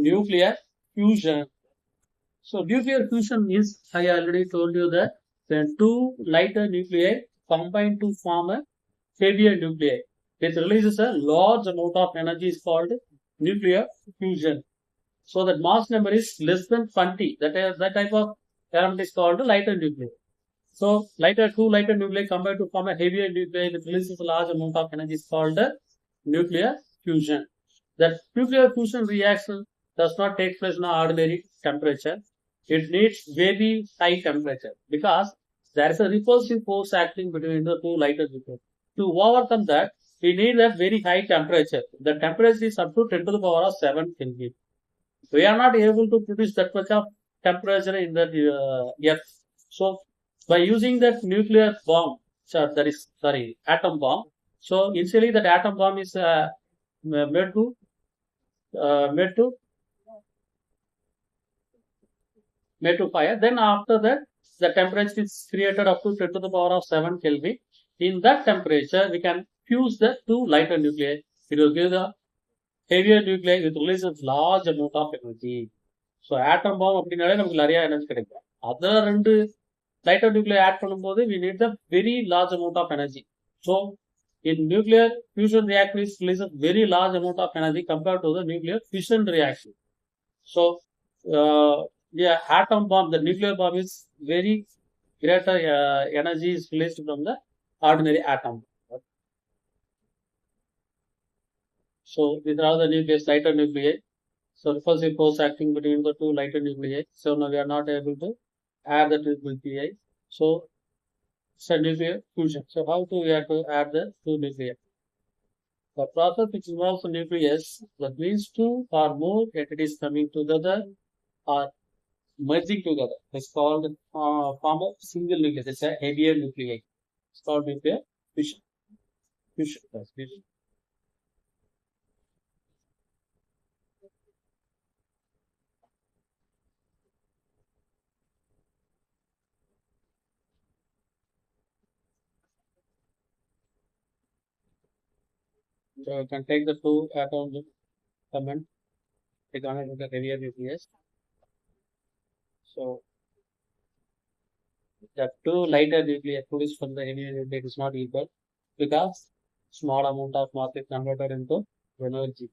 nuclear fusion. So nuclear fusion is, I already told you that when two lighter nuclei combine to form a heavier nuclei, it releases a large amount of energy is called nuclear fusion. So that mass number is less than 20. That type of element is called lighter nuclei. So two lighter nuclei combine to form a heavier nuclei that releases a large amount of energy is called nuclear fusion. That nuclear fusion reaction does not take place in ordinary temperature. It needs very high temperature because there is a repulsive force acting between the two lighter nuclei. To overcome that, we need a very high temperature. The temperature is up to 10 to the power of 7 Kelvin. We are not able to produce that much of temperature in the Earth. So, by using that nuclear bomb, atom bomb. So, initially that atom bomb is made to made to fire. Then after that, the temperature is created up to 10 to the power of 7 Kelvin. In that temperature, we can fuse the two lighter nuclei. It will give the heavier nuclei with releases large amount of energy. So atom bomb அப்படினாலே நமக்கு நிறைய energy கிடைக்கும். Other ரெண்டு lighter nuclear add பண்ணும்போது we need the very large amount of energy. So in nuclear fusion reactor it releases very large amount of energy compared to the nuclear fission reaction. So atom bomb, the nuclear bomb is very greater energy is released from the ordinary atom. So these are the nucleus, lighter nuclei. So repulsive force acting between the two lighter nuclei. So now we are not able to add the nuclei. So it's a nuclear fusion. So how do we have to add the two nuclei? The process which involves the nucleus, that means two or more entities coming together or merging together. It's called form of single nucleus. It's a heavier nuclei. It's called nuclear fusion. Fusion. So you can take the two atoms comment, take on the heavier nucleus. So the two lighter nuclei produced from the heavier nucleus is not equal because small amount of mass is converted into energy.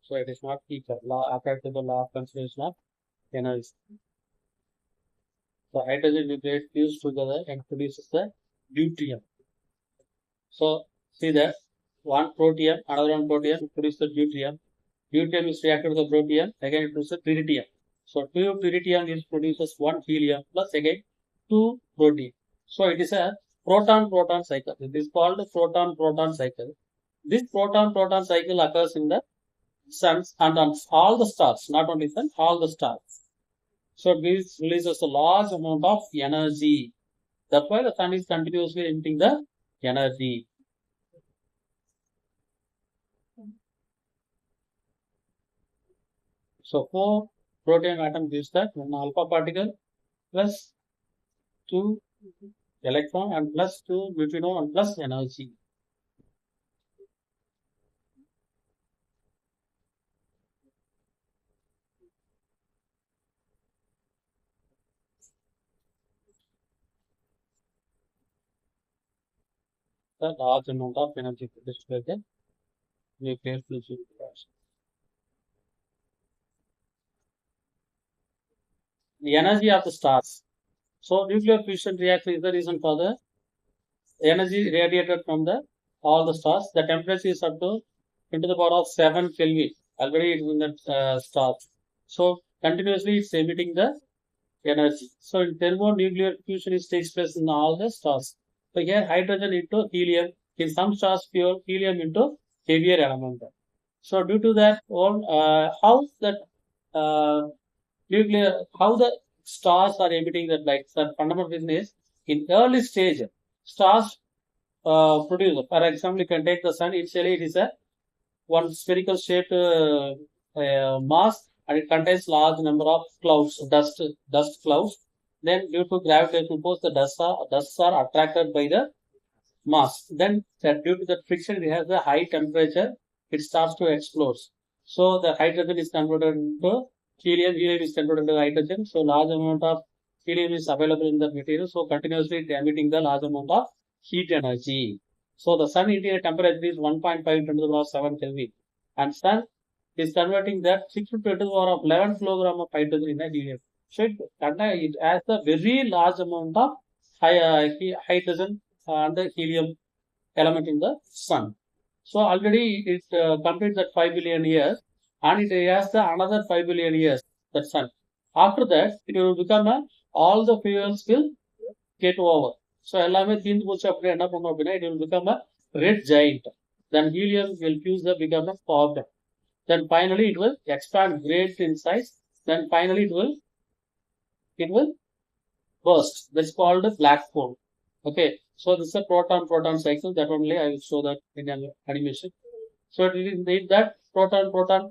So it is not equal. According to the law of conservation of energy. The hydrogen nuclei fuse together and produces the deuterium. So see that one protium, another one protium produces the deuterium. Deuterium is reacted to the protium, again it produces tritium. So two tritium is produces one helium plus again two protium. So it is a proton-proton cycle. It is called the proton-proton cycle. This proton-proton cycle occurs in the sun and on all the stars, not only sun, all the stars. So this releases a large amount of energy. That's why the sun is continuously emitting the energy. So 4 proton atom gives that one alpha particle plus 2 electron and plus 2 neutrino and plus energy. The large amount of energy produced by the nuclear fusion reaction. The energy of the stars. So nuclear fusion reaction is the reason for the energy radiated from the all the stars. The temperature is up to 10 to the power of 7 Kelvin. Already it is in the stars. So continuously it's emitting the energy. So in thermonuclear fusion is takes place in all the stars. So here hydrogen into helium. In some stars pure helium into heavier element. So due to that, how that how the stars are emitting that light. The fundamental reason is in early stage stars produce. For example, you can take the sun. Initially, it is a one spherical shaped mass, and it contains large number of clouds, dust clouds. Then, due to gravitational force, the dusts are attracted by the mass. Then, due to the friction, it has a high temperature. It starts to explode. So the hydrogen is converted into helium, helium is converted into hydrogen. So large amount of helium is available in the material. So continuously emitting the large amount of heat energy. So the sun interior temperature is 1.5 10 to the power 7 Kelvin. And sun is converting that 6 to 10 to the power of 11 kilogram of hydrogen in the helium. So it has a very large amount of hydrogen and the helium element in the sun. So already it completes that 5 billion years and it has the another 5 billion years, that sun. After that, it will become all the fuels will get over. So எல்லாமே தீர்ந்து போச்சு அப்படியே என்ன பண்ணும் அப்படின்னா it will become a red giant. Then helium will fuse the become a fog. Then finally it will expand great in size. Then finally it will burst. That's called a black hole. Okay. So this is a proton-proton cycle. That only I will show that in an animation. So it will that proton-proton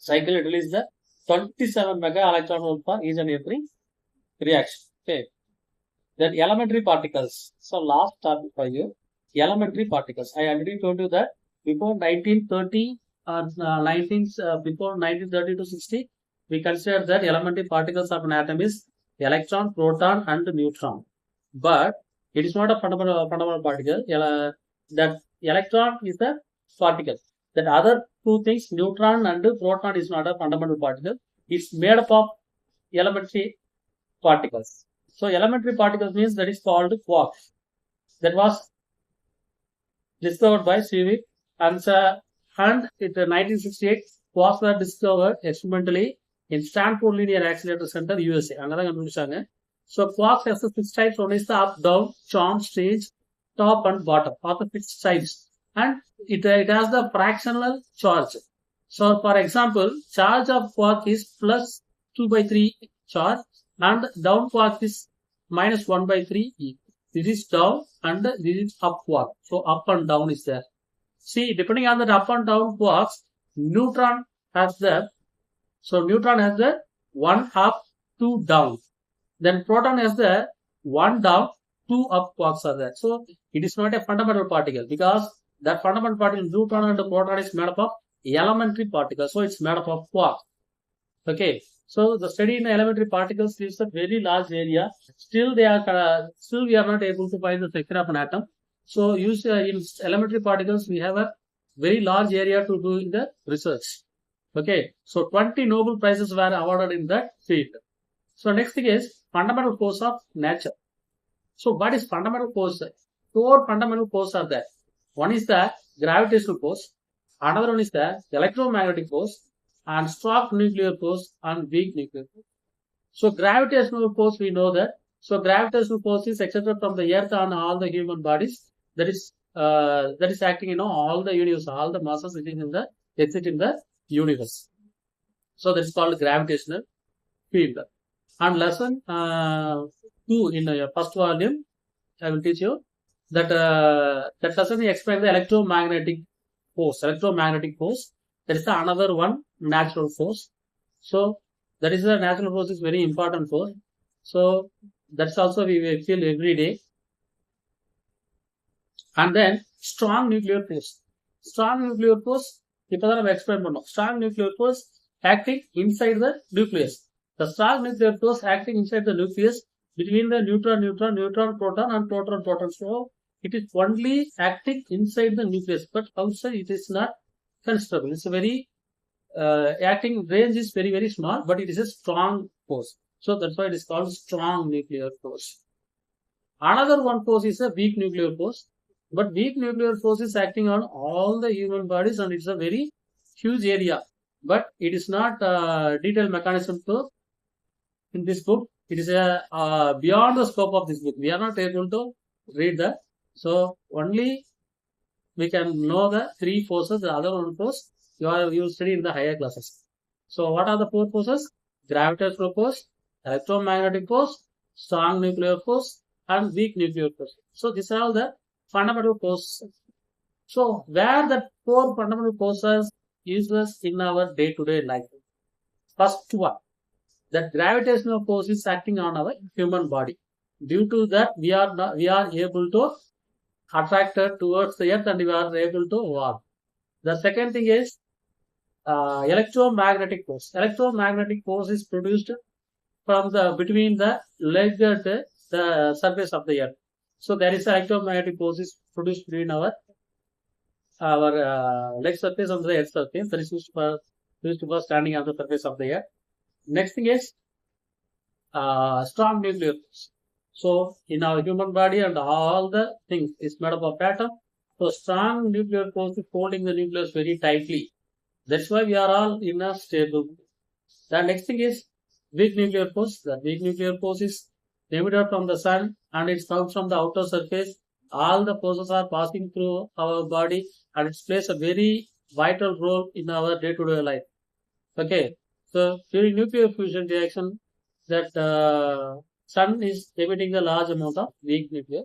cycle. It releases the 27 mega electron volt for each and every reaction. Okay. Then elementary particles. So last topic for you, elementary particles. I already told you that before 1930 or before 1930 to 60, we consider that elementary particles of an atom is electron, proton, and neutron. But it is not a fundamental particle. That electron is the particle. That other two things, neutron and proton, is not a fundamental particle. It's made up of elementary particles. So elementary particles means that is called quarks. That was discovered by Civik and in 1968 quarks were discovered experimentally in Stanford Linear Accelerator Center, USA. So quarks has the 6 types. One is the up, down, charm, stage, top, and bottom. All the 6 types, and it has the fractional charge. So, for example, charge of quark is plus 2/3 charge, and down quark is minus 1/3 e. This is down, and this is up quark. So up and down is there. See, depending on the up and down quarks, neutron has the 1 up, 2 down. Then proton has the 1 down, 2 up quarks are there. So it is not a fundamental particle because that fundamental particle, neutron and the proton, is made up of elementary particles. So it's made up of quarks. Okay. So the study in elementary particles is a very large area. Still we are not able to find the structure of an atom. So in elementary particles we have a very large area to do in the research. Okay. So 20 Nobel Prizes were awarded in that field. So next thing is fundamental force of nature. So what is fundamental force? 4 fundamental forces are there. One is the gravitational force. Another one is the electromagnetic force, and strong nuclear force, and weak nuclear force. So gravitational force, we know that. So gravitational force is exerted from the earth on all the human bodies. That is acting in all the universe, all the masses exist in the universe. So that is called gravitational field. And lesson 2 in your first volume, I will teach you that lesson explains the electromagnetic force. That is another one, natural force. So that is the natural force is very important force. So that's also we feel every day. And then strong nuclear force. Strong nuclear force, இப்பதான் நம்ம explain பண்ணோம். Strong nuclear force acting inside the nucleus. The strong nuclear force acting inside the nucleus between the neutron, proton, and proton. So it is only acting inside the nucleus, but outside it is not considerable. It's a very acting range is very, very small, but it is a strong force. So that's why it is called strong nuclear force. Another one force is a weak nuclear force, but weak nuclear force is acting on all the human bodies, and it's a very huge area. But it is not detailed mechanism to in this book. It is beyond the scope of this book. We are not able to read that. So only we can know the 3 forces. The other one force you study in the higher classes. So what are the 4 forces? Gravitational force, electromagnetic force, strong nuclear force, and weak nuclear force. So these are all the fundamental forces. So where the 4 fundamental forces useless in our day-to-day life? First one, that gravitational force is acting on our human body. Due to that, we are able to attracted towards the earth, and we are able to walk. The second thing is electromagnetic force. Electromagnetic force is produced from the between the leg and the surface of the earth. So there is electromagnetic force is produced between our leg surface of the earth surface. That is used for standing on the surface of the earth. Next thing is strong nuclear force. So in our human body and all the things is made up of atom. So strong nuclear force is holding the nucleus very tightly. That's why we are all in a stable. The next thing is weak nuclear force. The weak nuclear force is emitted from the sun and it comes from the outer surface. All the forces are passing through our body and it plays a very vital role in our day-to-day life. Okay, so during nuclear fusion reaction, that sun is emitting a large amount of weak nuclear